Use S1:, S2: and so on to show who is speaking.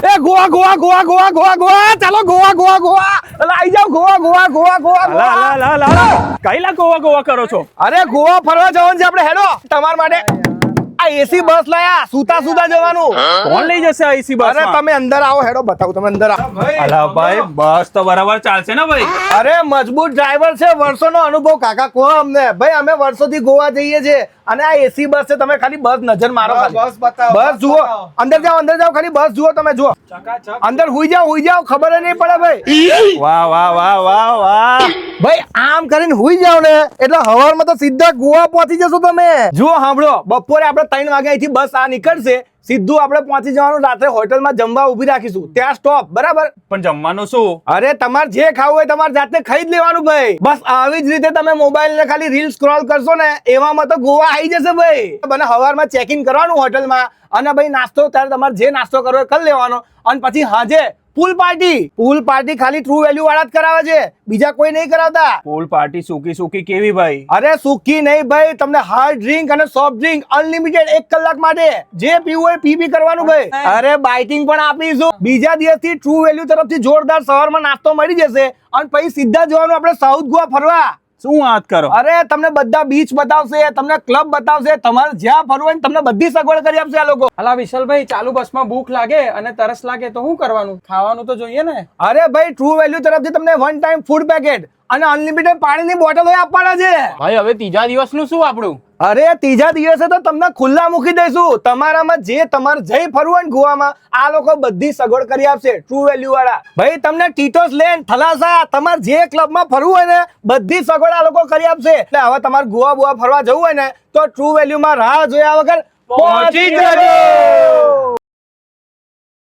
S1: એ ગોવા ગોવા ગોવા ગોવા ગોવા ગોવા ચાલો ગોવા ગોવા ગોવા આવી જાવ ગોવા ગોવા ગોવા ગોવા
S2: કઈલા ગોવા ગોવા કરો છો?
S1: અરે ગોવા ફરવા જવાનું છે આપણે હેડો તમારા માટે આ એસી બસ લાયા સુતા સુતા જવાનું
S2: કોણ લઈ જશે એસી બસ?
S1: અરે તમે અંદર આવો હેડો બતાવું તમે અંદર આવો
S2: અલા ભાઈ બસ તો બરાબર ચાલશે ને ભાઈ?
S1: અરે મજબૂત ડ્રાઈવર છે વર્ષોનો અનુભવ કાકા કહો અમને ભાઈ અમે વર્ષોથી ગોવા જઈએ છીએ અને આ એસી બસ છે તમે ખાલી બસ નજર મારો
S3: બસ બતાવો
S1: બસ જુઓ અંદર જાઓ ખાલી બસ જુઓ તમે જુઓ અંદર હુઈ જાઓ ખબર નહીં પડે ભાઈ
S2: વાહ વાહ વાહ વાહ વાહ
S1: ભાઈ આમ કરીને હુઈ જાવ ને એટલે હવારમાં તો સીધા ગોવા પહોંચી જશો તમે જુઓ સાંભળો બપોરે આપણે 3 વાગે અહીંથી બસ આ નીકળશે સીધું આપણે પહોંચી જવાનું રાત્રે હોટલમાં જમવા ઉભી રાખીશું ત્યાં સ્ટોપ બરાબર
S2: પણ જમવાનું શું?
S1: અરે તમારે જે ખાવું હોય તમારે જાતે ખાઈ જ લેવાનું ભાઈ બસ આવી જ રીતે તમે મોબાઈલ ને ખાલી રીલ સ્ક્રોલ કરશો ને એવામાં તો ગોવા આવી જશે ભાઈ મને હવારમાં ચેક ઇન કરવાનું હોટલમાં અને ભાઈ નાસ્તો ત્યારે તમારે જે નાસ્તો કરવો એ કરી લેવાનો અને પછી હાજે પૂલ પાર્ટી ખાલી ટ્રુ વેલ્યુ વાળા જ કરાવે છે બીજા કોઈ નહીં કરાવતા
S2: પૂલ પાર્ટી સૂકી કેવી ભાઈ?
S1: અરે સુકી નહીં ભાઈ તમને હાર્ડ ડ્રિંક અને સોફ્ટ ડ્રિંક અનલિમિટેડ 1 કલાક માટે જે પીવું હોય પી કરવાનું ભાઈ અરે બાઇટિંગ પણ આપીશું બીજા દિવસથી ટ્રુ વેલ્યુ તરફથી જોરદાર સવારમાં નાસ્તો મળી જશે અને પછી સીધા જવાનું આપણે સાઉથ ગોવા ફરવા
S2: શું વાત કરો?
S1: અરે તમને બધા બીચ બતાવશે તમને ક્લબ બતાવશે તમારે જ્યાં ફરવું હોય તમને બધી સગવડ કરી આપશે આ લોકો
S3: અલા વિશાલભાઈ ચાલુ બસમાં ભૂખ લાગે અને તરસ લાગે તો શું કરવાનું? ખાવાનું તો જોઈએ ને.
S1: અરે ભાઈ ટ્રુ વેલ્યુ તરફથી તમને 1 ટાઈમ ફૂડ પેકેટ અને અનલિમિટેડ પાણીની બોટલો આપવાના છે
S3: ભાઈ હવે ત્રીજા દિવસનું શું આપણું?
S1: અરે ત્રીજા દિવસે તો તમને ખુલ્લા મૂકી દઈશું તમારામાં જે તમારે જઈ ફરવું હોય ને ગોવામાં આ લોકો બધી સગવડ કરી આપશે ટ્રુ વેલ્યુ વાળા ભાઈ તમને ટીટોસ લેન્ડ થલાસા તમારે જે ક્લબમાં ફરવું હોય ને બધી સગવડ આ લોકો કરી આપશે એટલે હવે તમારે ગોવા ફરવા જવું હોય ને તો ટ્રુ વેલ્યુમાં રાહ જોયા વગર પહોંચી જજો.